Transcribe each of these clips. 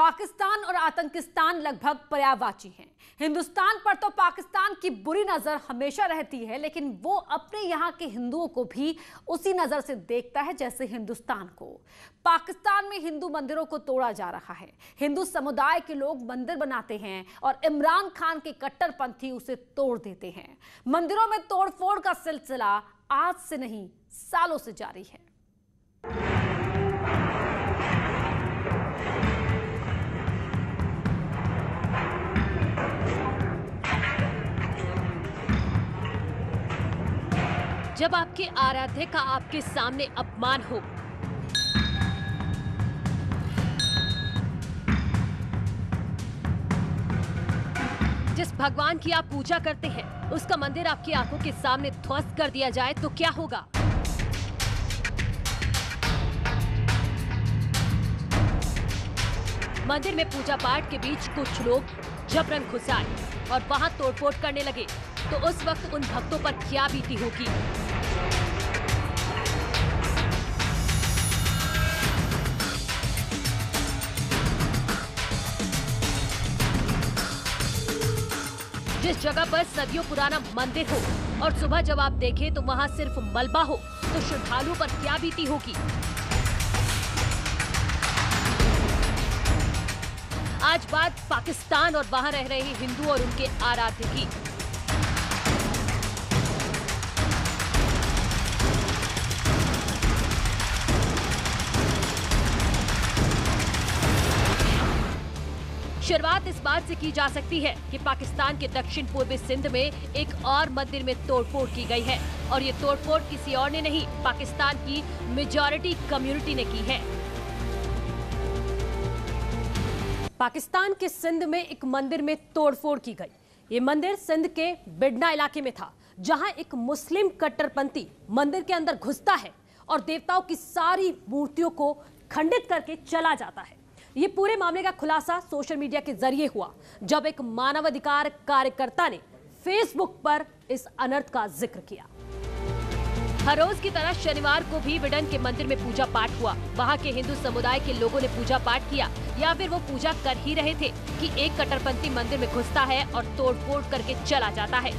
पाकिस्तान और आतंकिस्तान लगभग पर्यायवाची हैं। हिंदुस्तान पर तो पाकिस्तान की बुरी नजर हमेशा रहती है, लेकिन वो अपने यहाँ के हिंदुओं को भी उसी नजर से देखता है जैसे हिंदुस्तान को। पाकिस्तान में हिंदू मंदिरों को तोड़ा जा रहा है। हिंदू समुदाय के लोग मंदिर बनाते हैं और इमरान खान के कट्टरपंथी उसे तोड़ देते हैं। मंदिरों में तोड़फोड़ का सिलसिला आज से नहीं, सालों से जारी है। जब आपके आराध्य का आपके सामने अपमान हो, जिस भगवान की आप पूजा करते हैं उसका मंदिर आपकी आंखों के सामने ध्वस्त कर दिया जाए तो क्या होगा? मंदिर में पूजा पाठ के बीच कुछ लोग जबरन घुस आए और वहां तोड़फोड़ करने लगे तो उस वक्त उन भक्तों पर क्या बीती होगी? जिस जगह पर सदियों पुराना मंदिर हो और सुबह जब आप देखें तो वहां सिर्फ मलबा हो तो श्रद्धालुओं पर क्या बीती होगी? आज बात पाकिस्तान और वहां रह रहे हिंदू और उनके आराध्य की। शुरुआत इस बात से की जा सकती है कि पाकिस्तान के दक्षिण पूर्वी सिंध में एक और मंदिर में तोड़फोड़ की गई है और ये तोड़फोड़ किसी और ने नहीं, पाकिस्तान की मेजॉरिटी कम्युनिटी ने की है। पाकिस्तान के सिंध में एक मंदिर में तोड़फोड़ की गई। ये मंदिर सिंध के बिडना इलाके में था, जहां एक मुस्लिम कट्टरपंथी मंदिर के अंदर घुसता है और देवताओं की सारी मूर्तियों को खंडित करके चला जाता है। ये पूरे मामले का खुलासा सोशल मीडिया के जरिए हुआ जब एक मानवाधिकार कार्यकर्ता ने फेसबुक पर इस अनर्थ का जिक्र किया। हर रोज की तरह शनिवार को भी बिडन के मंदिर में पूजा पाठ हुआ। वहां के हिंदू समुदाय के लोगों ने पूजा पाठ किया या फिर वो पूजा कर ही रहे थे कि एक कट्टरपंथी मंदिर में घुसता है और तोड़फोड़ करके चला जाता है।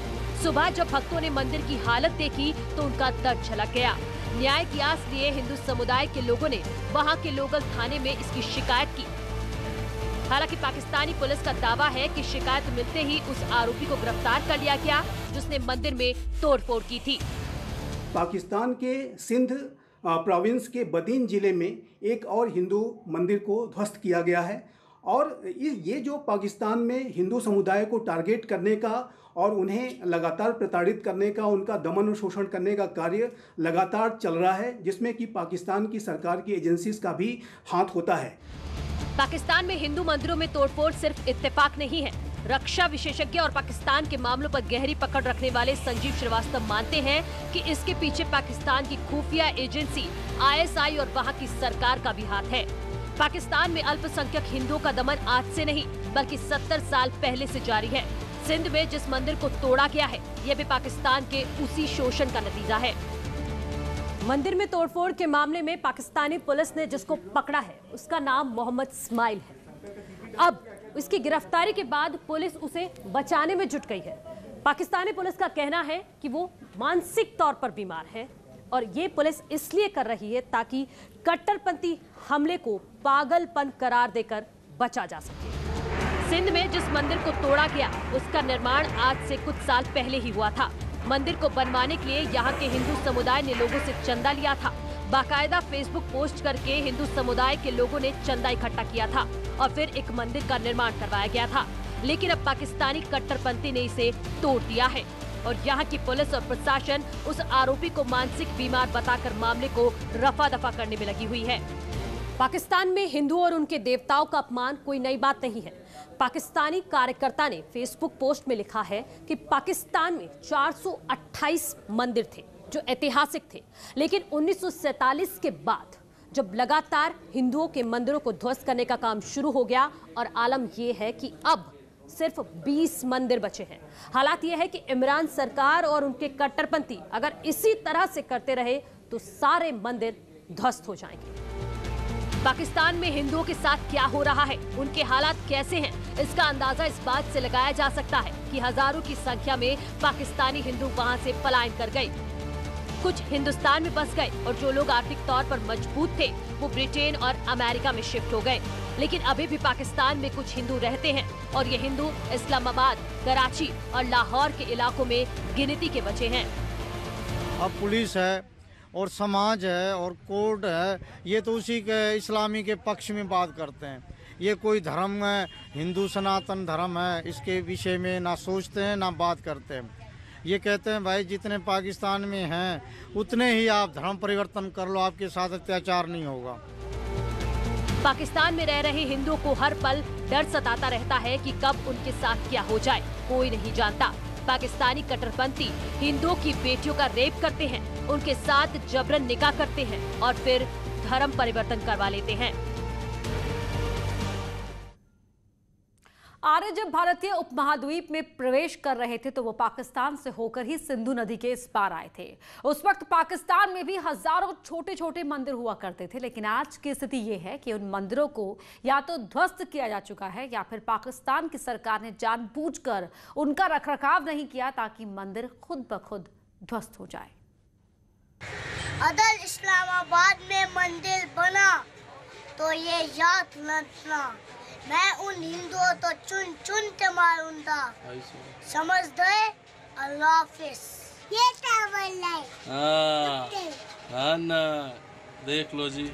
सुबह जब भक्तों ने मंदिर की हालत देखी तो उनका दर्द छलक गया। न्याय की आस लिए हिंदू समुदाय के लोगों ने वहां के लोकल थाने में इसकी शिकायत की। हालांकि पाकिस्तानी पुलिस का दावा है कि शिकायत मिलते ही उस आरोपी को गिरफ्तार कर लिया गया जिसने मंदिर में तोड़फोड़ की थी। पाकिस्तान के सिंध प्रोविंस के बदीन जिले में एक और हिंदू मंदिर को ध्वस्त किया गया है और ये जो पाकिस्तान में हिंदू समुदाय को टारगेट करने का और उन्हें लगातार प्रताड़ित करने का, उनका दमन और शोषण करने का कार्य लगातार चल रहा है, जिसमें कि पाकिस्तान की सरकार की एजेंसीज का भी हाथ होता है। पाकिस्तान में हिंदू मंदिरों में तोड़फोड़ सिर्फ इत्तेफाक नहीं है। रक्षा विशेषज्ञ और पाकिस्तान के मामलों पर गहरी पकड़ रखने वाले संजीव श्रीवास्तव मानते हैं कि इसके पीछे पाकिस्तान की खुफिया एजेंसी ISI और वहां की सरकार का भी हाथ है। पाकिस्तान में अल्पसंख्यक हिंदुओं का दमन आज से नहीं बल्कि 70 साल पहले से जारी है। सिंध में जिस मंदिर को तोड़ा गया है यह भी पाकिस्तान के उसी शोषण का नतीजा है। मंदिर में तोड़फोड़ के मामले में पाकिस्तानी पुलिस ने जिसको पकड़ा है उसका नाम मोहम्मद इस्माइल है। अब इसकी गिरफ्तारी के बाद पुलिस उसे बचाने में जुट गई है। पाकिस्तानी पुलिस का कहना है कि वो मानसिक तौर पर बीमार है और ये पुलिस इसलिए कर रही है ताकि कट्टरपंथी हमले को पागलपन करार देकर बचा जा सके। सिंध में जिस मंदिर को तोड़ा गया उसका निर्माण आज से कुछ साल पहले ही हुआ था। मंदिर को बनवाने के लिए यहाँ के हिंदू समुदाय ने लोगों से चंदा लिया था। बाकायदा फेसबुक पोस्ट करके हिंदू समुदाय के लोगों ने चंदा इकट्ठा किया था और फिर एक मंदिर का निर्माण करवाया गया था। लेकिन अब पाकिस्तानी कट्टरपंथी ने इसे तोड़ दिया है और यहाँ की पुलिस और प्रशासन उस आरोपी को मानसिक बीमार बताकर मामले को रफा दफा करने में लगी हुई है। पाकिस्तान में हिंदुओं और उनके देवताओं का अपमान कोई नई बात नहीं है। पाकिस्तानी कार्यकर्ता ने फेसबुक पोस्ट में लिखा है कि पाकिस्तान में 428 मंदिर थे जो ऐतिहासिक थे, लेकिन 1947 के बाद जब लगातार हिंदुओं के मंदिरों को ध्वस्त करने का काम शुरू हो गया और आलम यह है कि अब सिर्फ 20 मंदिर बचे हैं। हालात यह है कि इमरान सरकार और उनके कट्टरपंथी अगर इसी तरह से करते रहे तो सारे मंदिर ध्वस्त हो जाएंगे। पाकिस्तान में हिंदुओं के साथ क्या हो रहा है, उनके हालात कैसे हैं, इसका अंदाजा इस बात से लगाया जा सकता है कि हजारों की संख्या में पाकिस्तानी हिंदू वहां से पलायन कर गए। कुछ हिंदुस्तान में बस गए और जो लोग आर्थिक तौर पर मजबूत थे वो ब्रिटेन और अमेरिका में शिफ्ट हो गए। लेकिन अभी भी पाकिस्तान में कुछ हिंदू रहते हैं और ये हिंदू इस्लामाबाद, कराची और लाहौर के इलाकों में गिनती के बचे हैं। अब पुलिस है और समाज है और कोर्ट है, ये तो उसी के इस्लामी के पक्ष में बात करते हैं। ये कोई धर्म है, हिंदू सनातन धर्म है, इसके विषय में ना सोचते हैं ना बात करते हैं। ये कहते हैं भाई जितने पाकिस्तान में हैं उतने ही आप धर्म परिवर्तन कर लो, आपके साथ अत्याचार नहीं होगा। पाकिस्तान में रह रहे हिंदुओं को हर पल डर सताता रहता है कि कब उनके साथ क्या हो जाए, कोई नहीं जानता। पाकिस्तानी कट्टरपंथी हिंदुओं की बेटियों का रेप करते हैं, उनके साथ जबरन निकाह करते हैं और फिर धर्म परिवर्तन करवा लेते हैं। आर्य जब भारतीय उपमहाद्वीप में प्रवेश कर रहे थे तो वो पाकिस्तान से होकर ही सिंधु नदी के इस पार आए थे। उस वक्त पाकिस्तान में भी हजारों छोटे छोटे मंदिर हुआ करते थे, लेकिन आज की स्थिति ये है कि उन मंदिरों को या तो ध्वस्त किया जा चुका है या फिर पाकिस्तान की सरकार ने जानबूझकर उनका रखरखाव नहीं किया ताकि मंदिर खुद ब खुद ध्वस्त हो जाए। अगर इस्लामाबाद में मंदिर बना तो ये याद रखना, मैं उन हिंदुओं तो चुन चुन के मारूंगा, समझ गए? अल्लाह हाफिज। ये क्या बोल रहा है? ना देख लो जी।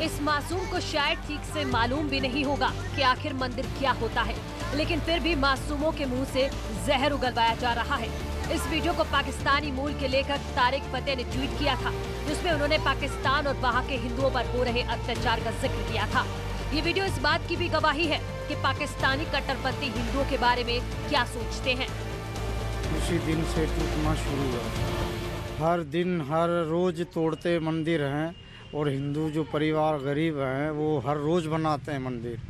इस मासूम को शायद ठीक से मालूम भी नहीं होगा कि आखिर मंदिर क्या होता है, लेकिन फिर भी मासूमों के मुंह से जहर उगलवाया जा रहा है। इस वीडियो को पाकिस्तानी मूल के लेखक तारिक फतेह ने ट्वीट किया था, जिसमें उन्होंने पाकिस्तान और वहां के हिंदुओं पर हो रहे अत्याचार का जिक्र किया था। ये वीडियो इस बात की भी गवाही है कि पाकिस्तानी कट्टरपंथी हिंदुओं के बारे में क्या सोचते हैं। उसी दिन से टूटना शुरू हुआ। हर दिन हर रोज तोड़ते मंदिर हैं और हिंदू जो परिवार गरीब हैं वो हर रोज बनाते हैं मंदिर।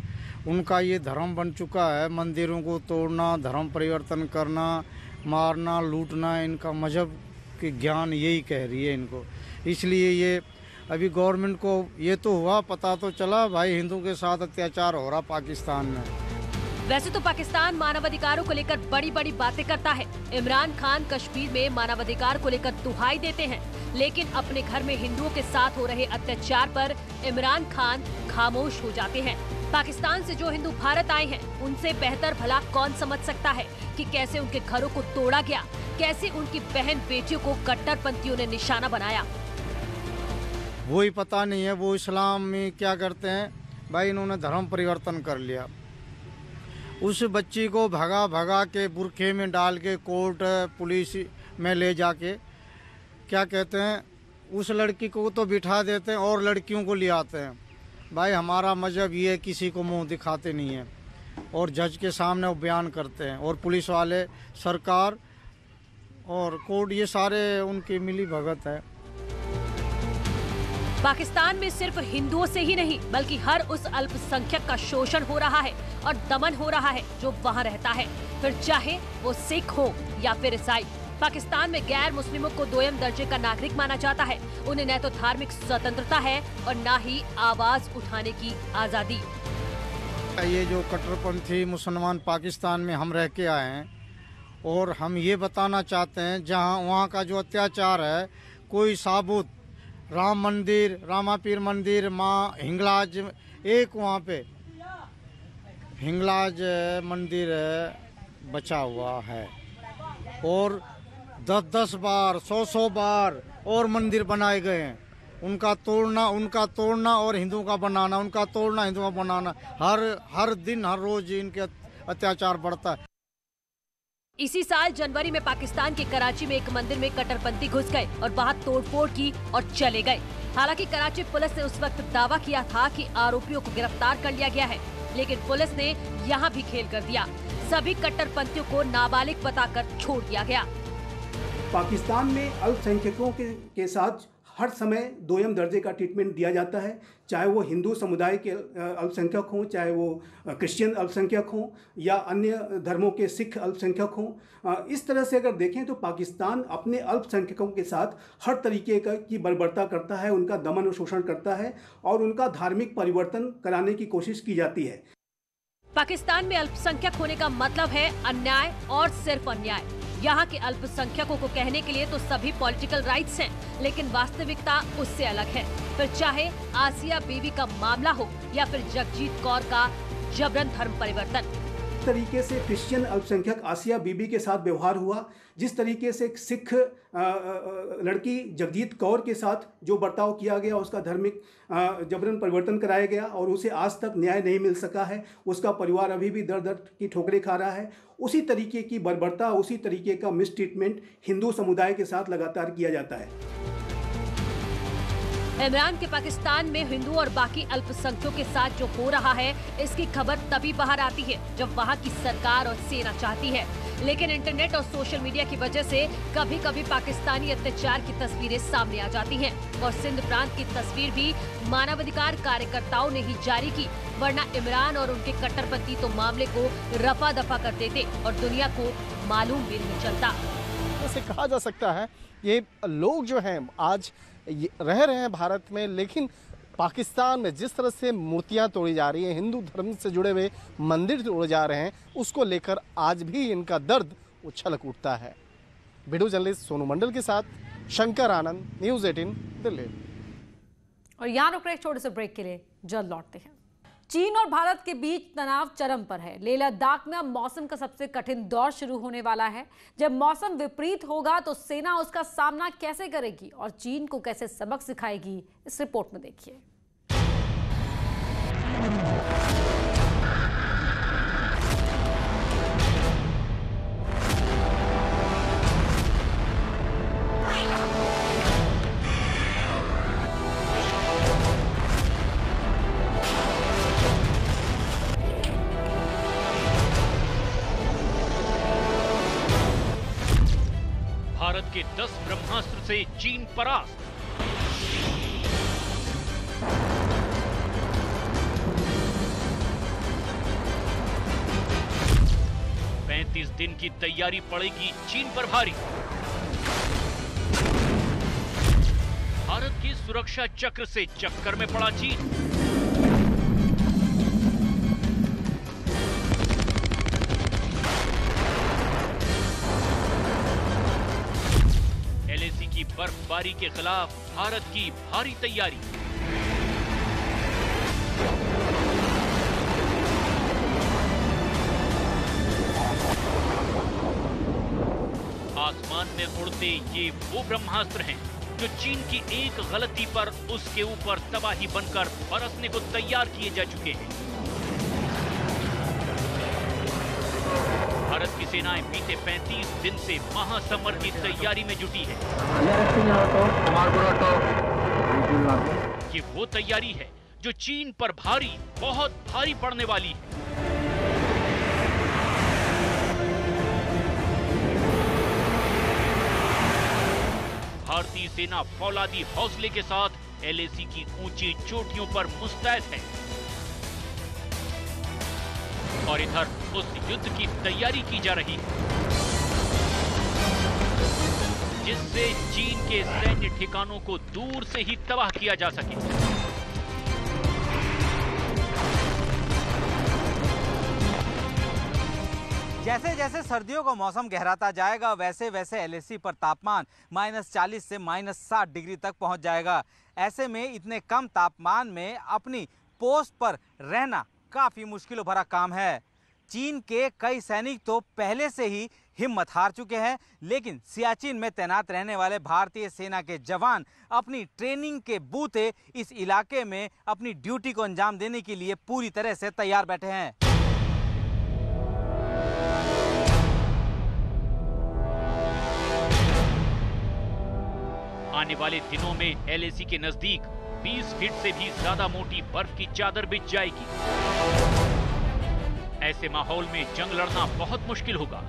उनका ये धर्म बन चुका है, मंदिरों को तोड़ना, धर्म परिवर्तन करना, मारना, लूटना। इनका मजहब की ज्ञान यही कह रही है इनको। इसलिए ये अभी गवर्नमेंट को ये तो हुआ, पता तो चला भाई हिंदू के साथ अत्याचार हो रहा पाकिस्तान में। वैसे तो पाकिस्तान मानवाधिकारों को लेकर बड़ी बड़ी बातें करता है। इमरान खान कश्मीर में मानवाधिकार को लेकर दुहाई देते हैं, लेकिन अपने घर में हिंदुओं के साथ हो रहे अत्याचार पर इमरान खान खामोश हो जाते हैं। पाकिस्तान से जो हिंदू भारत आए हैं उनसे बेहतर भला कौन समझ सकता है कि कैसे उनके घरों को तोड़ा गया, कैसे उनकी बहन बेटियों को कट्टरपंथियों ने निशाना बनाया। वही पता नहीं है वो इस्लाम में क्या करते हैं भाई। इन्होंने धर्म परिवर्तन कर लिया। उस बच्ची को भगा भगा के बुरखे में डाल के कोर्ट पुलिस में ले जाके क्या कहते हैं, उस लड़की को तो बिठा देते हैं और लड़कियों को ले आते हैं। भाई हमारा मजहब ये किसी को मुंह दिखाते नहीं है और जज के सामने वो बयान करते हैं और पुलिस वाले, सरकार और कोर्ट ये सारे उनकी मिली भगत है। पाकिस्तान में सिर्फ हिंदुओं से ही नहीं बल्कि हर उस अल्पसंख्यक का शोषण हो रहा है और दमन हो रहा है जो वहां रहता है, फिर चाहे वो सिख हो या फिर ईसाई। पाकिस्तान में गैर मुस्लिमों को दोयम दर्जे का नागरिक माना जाता है। उन्हें न तो धार्मिक स्वतंत्रता है और न ही आवाज उठाने की आजादी। ये जो कट्टरपंथी मुसलमान पाकिस्तान में हम रह के आए हैं और हम ये बताना चाहते हैं जहाँ वहाँ का जो अत्याचार है, कोई साबुत राम मंदिर, रामापीर मंदिर, माँ हिंगलाज, एक वहाँ पे हिंगलाज मंदिर बचा हुआ है और 10-10 बार 100-100 बार और मंदिर बनाए गए हैं। उनका तोड़ना और हिंदुओं का बनाना, उनका तोड़ना हिंदुओं का बनाना, हर दिन हर रोज इनके अत्याचार बढ़ता है। इसी साल जनवरी में पाकिस्तान के कराची में एक मंदिर में कट्टरपंथी घुस गए और वहां तोड़फोड़ की और चले गए। हालांकि कराची पुलिस ने उस वक्त दावा किया था कि आरोपियों को गिरफ्तार कर लिया गया है, लेकिन पुलिस ने यहां भी खेल कर दिया। सभी कट्टरपंथियों को नाबालिग बताकर छोड़ दिया गया। पाकिस्तान में अल्पसंख्यकों के साथ हर समय दोयम दर्जे का ट्रीटमेंट दिया जाता है, चाहे वो हिंदू समुदाय के अल्पसंख्यक हों, चाहे वो क्रिश्चियन अल्पसंख्यक हों या अन्य धर्मों के सिख अल्पसंख्यक हों। इस तरह से अगर देखें तो पाकिस्तान अपने अल्पसंख्यकों के साथ हर तरीके की बर्बरता करता है, उनका दमन और शोषण करता है और उनका धार्मिक परिवर्तन कराने की कोशिश की जाती है। पाकिस्तान में अल्पसंख्यक होने का मतलब है अन्याय और सिर्फ अन्याय। यहाँ के अल्पसंख्यकों को कहने के लिए तो सभी पॉलिटिकल राइट्स हैं, लेकिन वास्तविकता उससे अलग है। फिर चाहे आसिया बीवी का मामला हो या फिर जगजीत कौर का जबरन धर्म परिवर्तन। जिस तरीके से क्रिश्चियन अल्पसंख्यक आसिया बीबी के साथ व्यवहार हुआ, जिस तरीके से सिख लड़की जगजीत कौर के साथ जो बर्ताव किया गया, उसका धार्मिक जबरन परिवर्तन कराया गया और उसे आज तक न्याय नहीं मिल सका है, उसका परिवार अभी भी दर दर की ठोकरें खा रहा है। उसी तरीके की बर्बरता, उसी तरीके का मिसट्रीटमेंट हिंदू समुदाय के साथ लगातार किया जाता है। इमरान के पाकिस्तान में हिंदू और बाकी अल्पसंख्यकों के साथ जो हो रहा है, इसकी खबर तभी बाहर आती है जब वहाँ की सरकार और सेना चाहती है। लेकिन इंटरनेट और सोशल मीडिया की वजह से कभी कभी पाकिस्तानी अत्याचार की तस्वीरें सामने आ जाती हैं और सिंध प्रांत की तस्वीर भी मानवाधिकार कार्यकर्ताओं ने ही जारी की, वरना इमरान और उनके कट्टरपंथी तो मामले को रफा दफा कर देते और दुनिया को मालूम भी नहीं चलता। ऐसे कहा जा सकता है ये लोग जो हैं आज रह रहे हैं भारत में, लेकिन पाकिस्तान में जिस तरह से मूर्तियां तोड़ी जा रही हैं, हिंदू धर्म से जुड़े हुए मंदिर तोड़े जा रहे हैं, उसको लेकर आज भी इनका दर्द उछलक उठता है। वीडियो जर्नलिस्ट सोनू मंडल के साथ शंकर आनंद, न्यूज़ 18 दिल्ली। और यहाँ रुक रहे छोटे से ब्रेक के लिए, जल्द लौटते हैं। चीन और भारत के बीच तनाव चरम पर है। लेह लद्दाख में अब मौसम का सबसे कठिन दौर शुरू होने वाला है। जब मौसम विपरीत होगा तो सेना उसका सामना कैसे करेगी और चीन को कैसे सबक सिखाएगी, इस रिपोर्ट में देखिए। भारत के 10 ब्रह्मास्त्र से चीन परास्त। दिन की तैयारी पड़ेगी चीन पर भारी। भारत की सुरक्षा चक्र से चक्कर में पड़ा चीन। LAC की बर्फबारी के खिलाफ भारत की भारी तैयारी। आसमान में उड़ते ये वो ब्रह्मास्त्र हैं जो चीन की एक गलती पर उसके ऊपर तबाही बनकर बरसने को तैयार किए जा चुके हैं। भारत की सेनाएं बीते 35 दिन से महासमर की तैयारी में जुटी है। ये वो तैयारी है जो चीन पर भारी, बहुत भारी पड़ने वाली है। भारतीय सेना फौलादी हौसले के साथ LAC की ऊंची चोटियों पर मुस्तैद है और इधर उस युद्ध की तैयारी की जा रही है जिससे चीन के सैन्य ठिकानों को दूर से ही तबाह किया जा सके। जैसे जैसे सर्दियों का मौसम गहराता जाएगा वैसे वैसे LAC पर तापमान -40 से -60 डिग्री तक पहुंच जाएगा। ऐसे में इतने कम तापमान में अपनी पोस्ट पर रहना काफ़ी मुश्किल भरा काम है। चीन के कई सैनिक तो पहले से ही हिम्मत हार चुके हैं, लेकिन सियाचिन में तैनात रहने वाले भारतीय सेना के जवान अपनी ट्रेनिंग के बूते इस इलाके में अपनी ड्यूटी को अंजाम देने के लिए पूरी तरह से तैयार बैठे हैं। आने वाले दिनों में LAC के नजदीक 20 फीट से भी ज्यादा मोटी बर्फ की चादर बिछ जाएगी। ऐसे माहौल में जंग लड़ना बहुत मुश्किल होगा।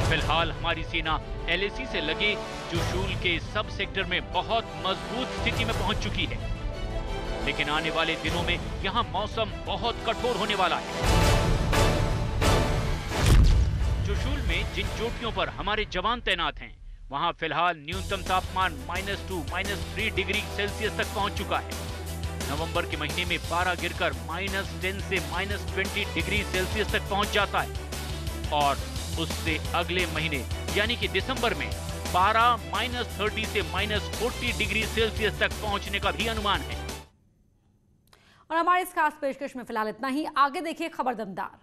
फिलहाल हमारी सेना LAC से लगे चुशूल के सब सेक्टर में बहुत मजबूत स्थिति में पहुंच चुकी है, लेकिन आने वाले दिनों में यहां मौसम बहुत कठोर होने वाला है। चुशूल में जिन चोटियों पर हमारे जवान तैनात हैं, वहां फिलहाल न्यूनतम तापमान -2, -3 डिग्री सेल्सियस तक पहुंच चुका है। नवंबर के महीने में पारा गिरकर -10 से -20 डिग्री सेल्सियस तक पहुंच जाता है और उससे अगले महीने यानी कि दिसंबर में पारा -30 से -40 डिग्री सेल्सियस तक पहुंचने का भी अनुमान है। और हमारे इस खास पेशकश में फिलहाल इतना ही। आगे देखिए खबर दमदार।